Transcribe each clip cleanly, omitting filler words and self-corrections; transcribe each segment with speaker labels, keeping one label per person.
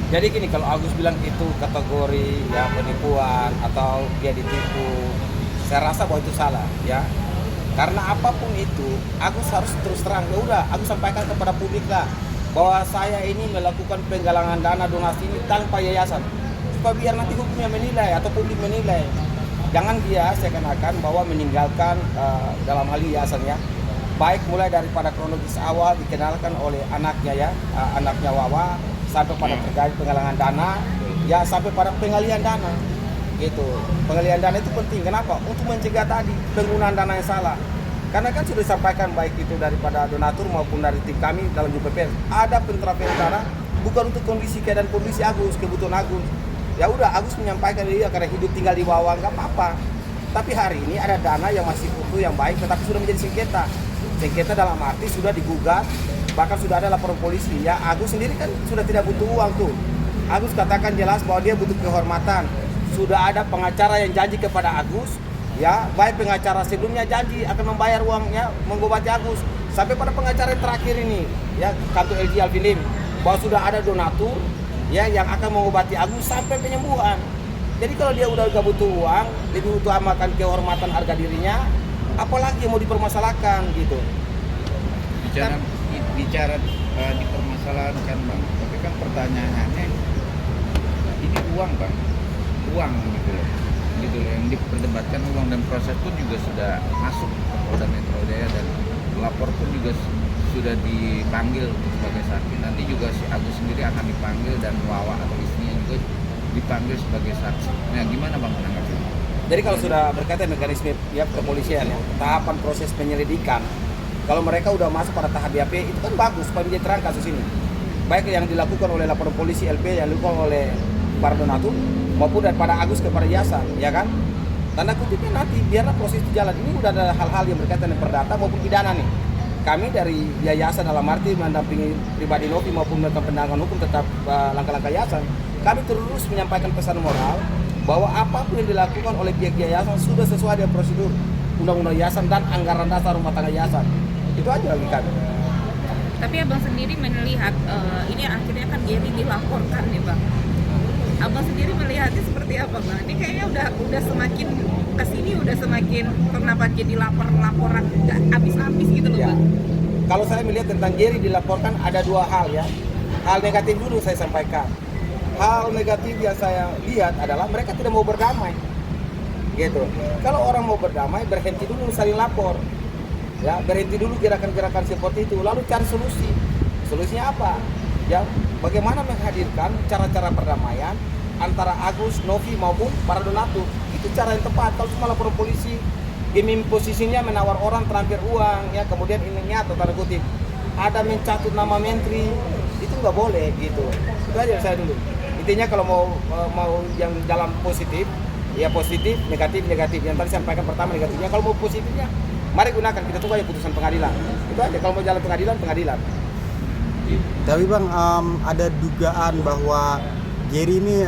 Speaker 1: Jadi gini, kalau Agus bilang itu kategori ya penipuan atau dia ditipu, saya rasa bahwa itu salah ya. Karena apapun itu, Agus harus terus terang. Ya udah, Agus sampaikan kepada publik lah bahwa saya ini melakukan penggalangan dana donasi ini tanpa yayasan. Supaya biar nanti hukumnya menilai atau publik menilai. Jangan dia seakan-akan bahwa meninggalkan dalam hal yayasan ya. Baik mulai daripada kronologis awal dikenalkan oleh anaknya ya, anaknya Wawa, sampai pada terkait penggalangan dana, ya sampai pada pengalihan dana, gitu. Pengalihan dana itu penting. Kenapa? Untuk mencegah tadi penggunaan dana yang salah. Karena kan sudah disampaikan baik itu daripada donatur maupun dari tim kami dalam jumpa pers, ada pentransferan dana bukan untuk kondisi keadaan kondisi Agus, kebutuhan Agus. Ya udah, Agus menyampaikan dia karena hidup tinggal di bawah nggak apa-apa. Tapi hari ini ada dana yang masih utuh yang baik, tetapi sudah menjadi sengketa. Sengketa dalam arti sudah digugat, bahkan sudah ada laporan polisi. Ya Agus sendiri kan sudah tidak butuh uang tuh. Agus katakan jelas bahwa dia butuh kehormatan. Sudah ada pengacara yang janji kepada Agus, ya baik pengacara sebelumnya janji akan membayar uangnya mengobati Agus. Sampai pada pengacara yang terakhir ini, ya kantor LG Alfilim, bahwa sudah ada donatur ya yang akan mengobati Agus sampai penyembuhan. Jadi kalau dia udah gak butuh uang, lebih utamakan kehormatan harga dirinya, apalagi yang mau dipermasalahkan gitu.
Speaker 2: Bicara dipermasalahkan bang, tapi kan pertanyaannya ini uang bang, uang gitu loh yang diperdebatkan, uang, dan proses pun juga sudah masuk ke Polda Metro Jaya dan pelapor pun juga sudah dipanggil sebagai saksi. Nanti juga si Agus sendiri akan dipanggil dan Wawa atau istrinya juga dipanggil sebagai saksi. Nah gimana bang menanggapi?
Speaker 1: Jadi kalau sudah berkaitan mekanisme ya kepolisian ya, tahapan proses penyelidikan, kalau mereka udah masuk pada tahap BAP itu kan bagus supaya menjadi terang kasus ini. Baik yang dilakukan oleh laporan polisi LP yang dilakukan oleh para donatur maupun daripada Agus kepada yayasan, ya kan? Tanda kutipnya nanti biarlah proses itu jalan. Ini udah ada hal-hal yang berkaitan dengan perdata maupun pidana nih. Kami dari yayasan dalam arti mendampingi pribadi Novi maupun melakukan pendampingan hukum tetap langkah-langkah yayasan. Kami terus menyampaikan pesan moral bahwa apapun yang dilakukan oleh pihak yayasan sudah sesuai dengan prosedur undang-undang yayasan dan anggaran dasar rumah tangga yayasan. Itu aja lagi kami.
Speaker 3: Tapi abang sendiri melihat ini akhirnya kan Gary dilaporkan nih bang. Abang sendiri melihatnya seperti apa bang? Ini kayaknya udah semakin kesini udah semakin kenapa jadi laporan nggak habis-habis gitu loh
Speaker 1: Ya.
Speaker 3: bang.
Speaker 1: Kalau saya melihat tentang Gary dilaporkan ada dua hal ya. Hal negatif dulu saya sampaikan. Hal negatif yang saya lihat adalah mereka tidak mau berdamai. Gitu. Kalau orang mau berdamai berhenti dulu saling lapor. Ya, berhenti dulu gerakan-gerakan seperti itu lalu cari solusi. Solusinya apa? Ya, bagaimana menghadirkan cara-cara perdamaian antara Agus, Novi maupun para donatur. Itu cara yang tepat. Kalau cuma lapor polisi, gaming posisinya menawar orang transfer uang, ya kemudian ininya atau tanda kutip ada mencatut nama menteri, itu nggak boleh gitu. Itu aja saya dulu. Intinya kalau mau yang dalam positif, ya positif, negatif, negatif. Yang tadi saya sampaikan pertama negatifnya. Kalau mau positifnya, mari gunakan. Kita tunggu aja putusan pengadilan. Itu aja. Kalau mau jalan pengadilan, pengadilan.
Speaker 4: Tapi bang, ada dugaan bahwa Gary ini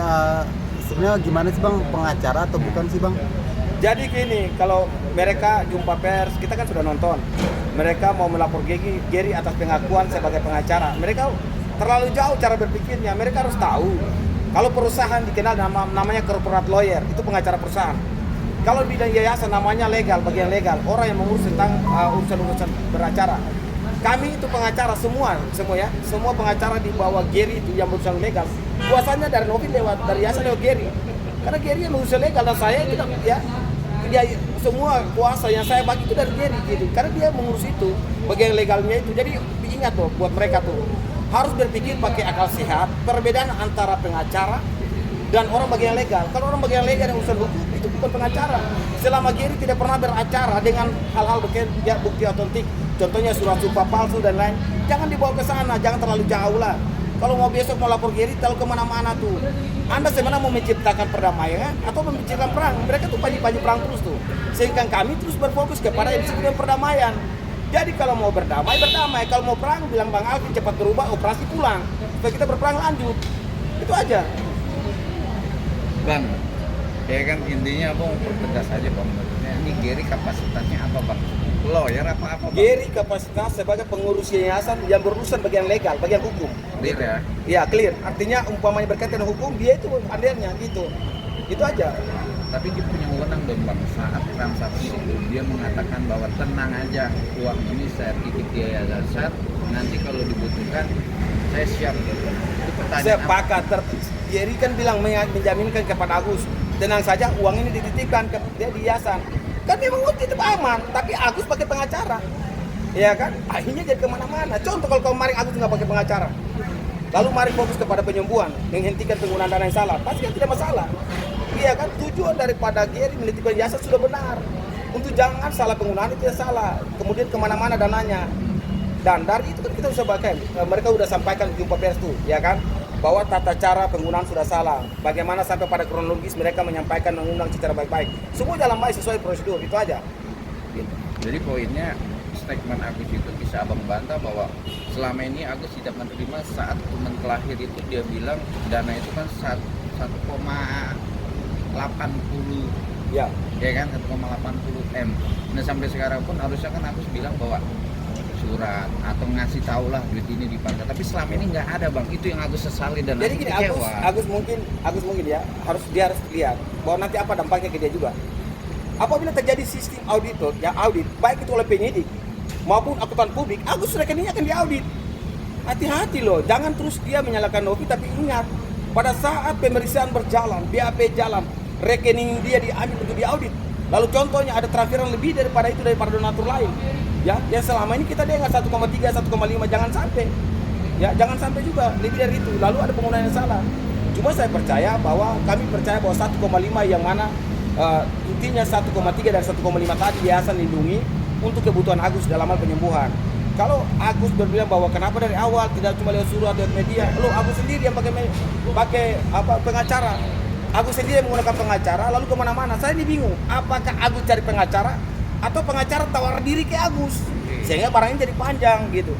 Speaker 4: sebenarnya gimana sih bang, pengacara atau bukan sih bang?
Speaker 1: Jadi gini, kalau mereka jumpa pers, kita kan sudah nonton. Mereka mau melapor Gary atas pengakuan sebagai pengacara. Mereka terlalu jauh cara berpikirnya. Mereka harus tahu kalau perusahaan dikenal namanya corporate lawyer, itu pengacara perusahaan. Kalau bidang yayasan namanya legal, bagian legal, orang yang mengurus tentang urusan-urusan beracara. Kami itu pengacara semua ya, semua pengacara di bawah Gary itu yang berurusan legal. Kuasanya dari Novi lewat dari yayasan lewat Gary. Karena Gary yang mengurus legal dan saya tidak ya. Dia semua kuasa yang saya bagi itu dari Gary gitu. Karena dia mengurus itu, bagian legalnya itu. Jadi ingat tuh buat mereka tuh harus berpikir pakai akal sehat. Perbedaan antara pengacara dan orang bagian legal. Kalau orang bagian legal yang urusan hukum itu bukan pengacara. Selama Gary tidak pernah beracara dengan hal-hal bukti otentik, contohnya surat sumpah palsu dan lain, jangan dibawa ke sana, jangan terlalu jauh lah. Kalau mau besok mau lapor Gary, tahu kemana-mana tuh. Anda sebenarnya mau menciptakan perdamaian atau menciptakan perang? Mereka tuh panji-panji perang terus tuh. Sehingga kami terus berfokus kepada yang disebut perdamaian. Jadi kalau mau berdamai, berdamai. Kalau mau perang, bilang Bang Alvin cepat berubah, operasi pulang. Supaya kita berperang lanjut. Itu aja.
Speaker 2: Bang, ya kan intinya abang pertegas aja bang, maksudnya ini Gary kapasitasnya apa bang? lawyer apa Bang?
Speaker 1: Gary kapasitas sebagai pengurus yayasan yang berurusan bagian legal, bagian hukum.
Speaker 2: Clear ya?
Speaker 1: Iya, clear. Artinya umpamanya berkaitan dengan hukum, dia itu pandelnya gitu. Itu aja.
Speaker 2: Tapi dia punya wewenang dong Bang, saat transaksi itu dia mengatakan bahwa tenang aja, uang ini saya titip di yayasan, nanti kalau dibutuhkan saya siap. Itu pertanyaan apa?
Speaker 1: Sepakat. Gary kan bilang menjaminkan kepada Agus, tenang saja uang ini dititipkan ke dia di yayasan. Kan memang uang titip aman, tapi Agus pakai pengacara. Ya kan? Akhirnya jadi kemana-mana. Contoh kalau kemarin Agus nggak pakai pengacara, lalu mari fokus kepada penyembuhan, menghentikan penggunaan dana yang salah, pasti kan tidak masalah. Iya kan, tujuan daripada Gary menitipkan jasa sudah benar. Untuk jangan salah penggunaan itu tidak salah. Kemudian kemana-mana dananya. Dan dari itu kan kita bisa pakai. Mereka sudah sampaikan di jumpa pers tuh, ya kan, bahwa tata cara penggunaan sudah salah. Bagaimana sampai pada kronologis mereka menyampaikan mengundang secara baik-baik. Semua jalan baik sesuai prosedur, itu aja. Gitu.
Speaker 2: Jadi poinnya statement Agus itu bisa abang bantah bahwa selama ini Agus tidak menerima saat teman terakhir itu dia bilang dana itu kan 1,80
Speaker 1: Ya.
Speaker 2: ya kan 1,80 M. Nah sampai sekarang pun harusnya kan Agus bilang bahwa surat atau ngasih tahu lah duit ini dipakai. Tapi selama ini nggak ada Bang. Itu yang Agus sesali dan
Speaker 1: Jadi
Speaker 2: Agus
Speaker 1: gini,
Speaker 2: kecewa.
Speaker 1: Agus mungkin ya harus lihat bahwa nanti apa dampaknya ke dia juga. Apabila terjadi sistem auditor yang audit baik itu oleh penyidik maupun akuntan publik, Agus rekeningnya akan diaudit. Hati-hati loh, jangan terus dia menyalahkan Novi, tapi ingat pada saat pemeriksaan berjalan, BAP jalan, rekening dia diambil untuk diaudit. Lalu contohnya ada transferan lebih daripada itu daripada donatur lain. Ya, yang selama ini kita dengar 1,3, 1,5, jangan sampai. Ya, jangan sampai juga lebih dari itu. Lalu ada penggunaan yang salah. Cuma saya percaya bahwa kami percaya bahwa 1,5 yang mana intinya 1,3 dan 1,5 tadi yayasan lindungi untuk kebutuhan Agus dalam hal penyembuhan. Kalau Agus berbilang bahwa kenapa dari awal tidak cuma lewat surat lewat media, lo Agus sendiri yang pakai pengacara. Agus sendiri yang menggunakan pengacara lalu kemana-mana. Saya ini bingung, apakah Agus cari pengacara atau pengacara tawar diri ke Agus sehingga barangnya jadi panjang gitu.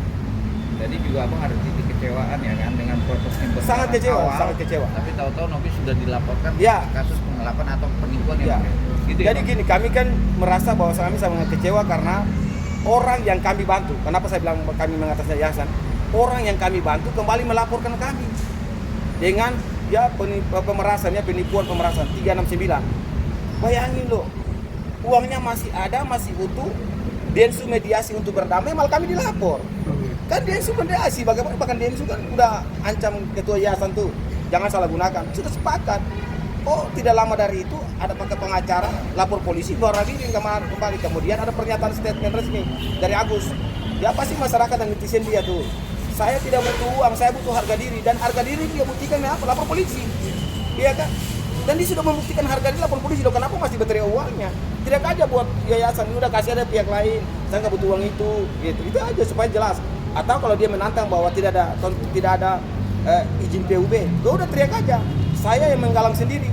Speaker 2: Jadi juga abang ada titik kecewaan ya kan dengan proses yang berjalan
Speaker 1: Sangat kecewa,
Speaker 2: awal,
Speaker 1: sangat kecewa.
Speaker 2: Tapi tahu-tahu Novi sudah dilaporkan
Speaker 1: Ya.
Speaker 2: kasus penggelapan atau penipuan
Speaker 1: Ya.
Speaker 2: ya Bang. Gitu ya,
Speaker 1: Jadi
Speaker 2: Bang?
Speaker 1: gini, kami kan merasa bahwa kami sangat kecewa karena orang yang kami bantu. Kenapa saya bilang kami mengatasnya yayasan? Orang yang kami bantu kembali melaporkan kami dengan ya pemerasan, ya penipuan pemerasan 369. Bayangin loh, uangnya masih ada, masih utuh. Densu mediasi untuk berdamai, malah kami dilapor. Kan Densu mediasi, bahkan Densu kan udah ancam ketua yayasan tuh, jangan salah gunakan. Sudah sepakat. Oh, tidak lama dari itu ada pakai pengacara, lapor polisi, baru diri kembali. Kemudian ada pernyataan statement resmi dari Agus. Ya pasti masyarakat dan netizen dia tuh. Saya tidak butuh uang, saya butuh harga diri. Dan harga diri dia buktikan apa? Lapor polisi. Iya kan? Dan dia sudah membuktikan harga diri lapor polisi. Loh, kenapa masih berteriak uangnya? Tidak aja buat yayasan, ini udah kasih ada pihak lain. Saya nggak butuh uang itu, gitu. Itu aja supaya jelas. Atau kalau dia menantang bahwa tidak ada izin PUB, lo udah teriak aja. Saya yang menggalang sendiri.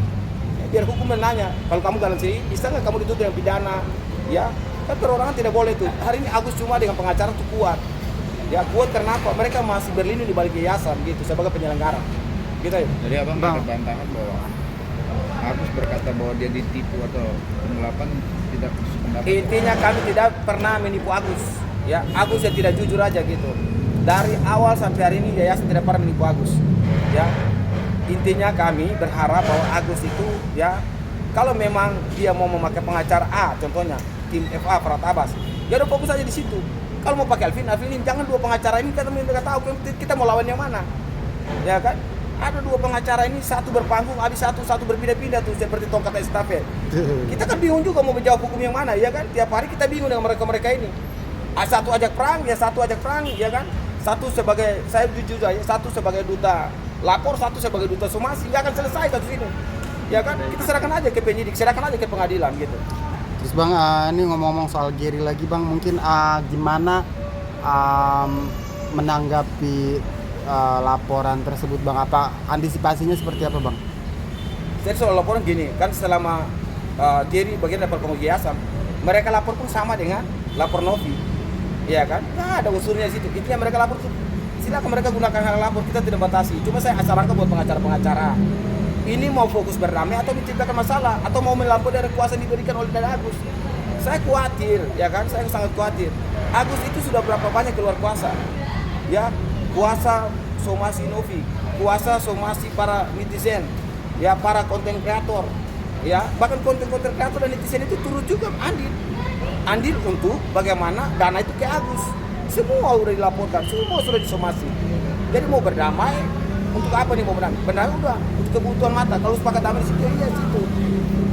Speaker 1: Biar hukum menanya, kalau kamu galang sendiri, bisa nggak kamu dituntut dengan pidana? Ya, kan perorangan tidak boleh tuh. Hari ini Agus cuma dengan pengacara tuh kuat. Ya kuat karena apa? Mereka masih berlindung di balik yayasan gitu sebagai penyelenggara. Gitu ya.
Speaker 2: Jadi abang
Speaker 4: Bang.
Speaker 2: ada bantahan bahwa Agus berkata bahwa dia ditipu atau penggelapan tidak sependapat.
Speaker 1: Intinya kami tidak pernah menipu Agus. Ya, Agus yang tidak jujur aja gitu. Dari awal sampai hari ini yayasan tidak pernah menipu Agus. Ya. Intinya kami berharap bahwa Agus itu ya kalau memang dia mau memakai pengacara A contohnya tim FA Farhat Abbas, ya udah fokus aja di situ. Kalau mau pakai Alvin, jangan dua pengacara ini kita tahu kita mau lawan yang mana. Ya kan? Ada dua pengacara ini, satu berpanggung, habis satu berpindah-pindah tuh seperti tongkat estafet. Kita kan bingung juga mau menjawab hukum yang mana, ya kan? Tiap hari kita bingung dengan mereka ini. Satu ajak perang, ya kan? Satu sebagai saya jujur aja, satu sebagai duta lapor, satu sebagai duta somasi, nggak akan selesai kasus ini. Ya kan? Kita serahkan aja ke penyidik, serahkan aja ke pengadilan gitu.
Speaker 4: Terus Bang, ini ngomong-ngomong soal Gary lagi Bang, mungkin gimana menanggapi laporan tersebut Bang? Apa antisipasinya seperti apa Bang?
Speaker 1: Jadi soal laporan gini, kan selama Gary bagian dari pengurus yayasan, mereka lapor pun sama dengan lapor Novi, ya kan? Nah, ada unsurnya di situ. Intinya mereka lapor tuh, silakan mereka gunakan hal lapor, kita tidak batasi. Cuma saya sarankan buat pengacara-pengacara, ini mau fokus berdamai atau menciptakan masalah, atau mau melampau dari kuasa yang diberikan oleh dari Agus. saya khawatir, ya kan, saya sangat khawatir. Agus itu sudah berapa banyak keluar kuasa, ya, kuasa somasi Novi, kuasa somasi para netizen, ya, para konten kreator, ya, bahkan konten kreator dan netizen itu turut juga andil untuk bagaimana dana itu ke Agus. Semua sudah dilaporkan, semua sudah disomasi. Jadi mau berdamai, untuk apa nih mau berdamai? Berdamai udah, untuk kebutuhan mata. Kalau sepakat damai di situ, ya situ.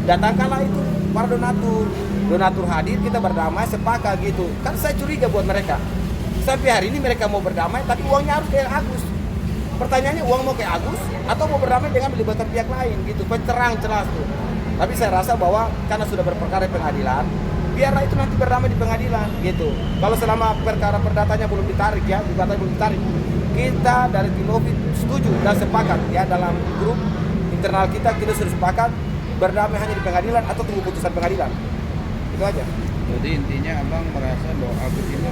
Speaker 1: Datangkanlah itu para donatur hadir, kita berdamai, sepakat gitu. Kan saya curiga buat mereka. Sampai hari ini mereka mau berdamai, tapi uangnya harus ke Agus. Pertanyaannya, uang mau ke Agus atau mau berdamai dengan melibatkan pihak lain gitu, terang jelas tuh. Tapi saya rasa bahwa karena sudah berperkara di pengadilan, biarlah itu nanti berdamai di pengadilan gitu. Kalau selama perkara perdatanya belum ditarik, ya, gugatannya belum ditarik, kita dari tim Novi setuju dan sepakat, ya, dalam grup internal kita sudah sepakat berdamai hanya di pengadilan atau tunggu putusan pengadilan. Itu aja.
Speaker 2: Jadi intinya abang merasa bahwa Agus ini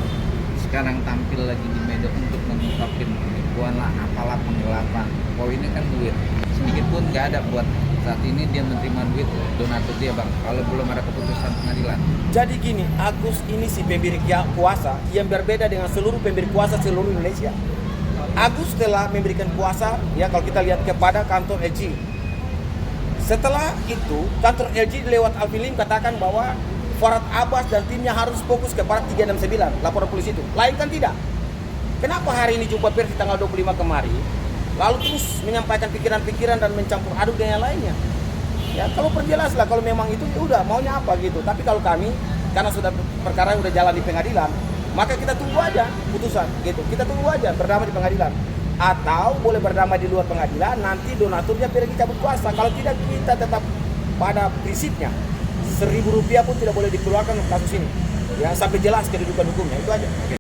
Speaker 2: sekarang tampil lagi di media untuk mengungkapkan penipuan lah, apalah penggelapan. Poinnya kan duit. Sedikit pun nggak ada buat saat ini dia menerima duit donatur dia, bang. Kalau belum ada keputusan pengadilan.
Speaker 1: Jadi gini, Agus ini si pemberi kuasa yang berbeda dengan seluruh pemberi kuasa seluruh Indonesia. Agus telah memberikan kuasa, ya, kalau kita lihat kepada kantor LG. Setelah itu, kantor LG lewat Alfilim katakan bahwa Farhad Abbas dan timnya harus fokus kepada 369, laporan polisi itu. Lain kan tidak. Kenapa hari ini jumpa pers di tanggal 25 kemarin, lalu terus menyampaikan pikiran-pikiran dan mencampur aduk dengan yang lainnya? Ya, kalau perjelaslah kalau memang itu, ya udah, maunya apa gitu. Tapi kalau kami, karena sudah perkara udah jalan di pengadilan, maka kita tunggu aja putusan gitu. Kita tunggu aja berdamai di pengadilan. Atau boleh berdamai di luar pengadilan, nanti donaturnya pergi cabut kuasa. Kalau tidak, kita tetap pada prinsipnya, Rp1.000 pun tidak boleh dikeluarkan untuk kasus ini, ya, sampai jelas kedudukan hukumnya. Itu aja.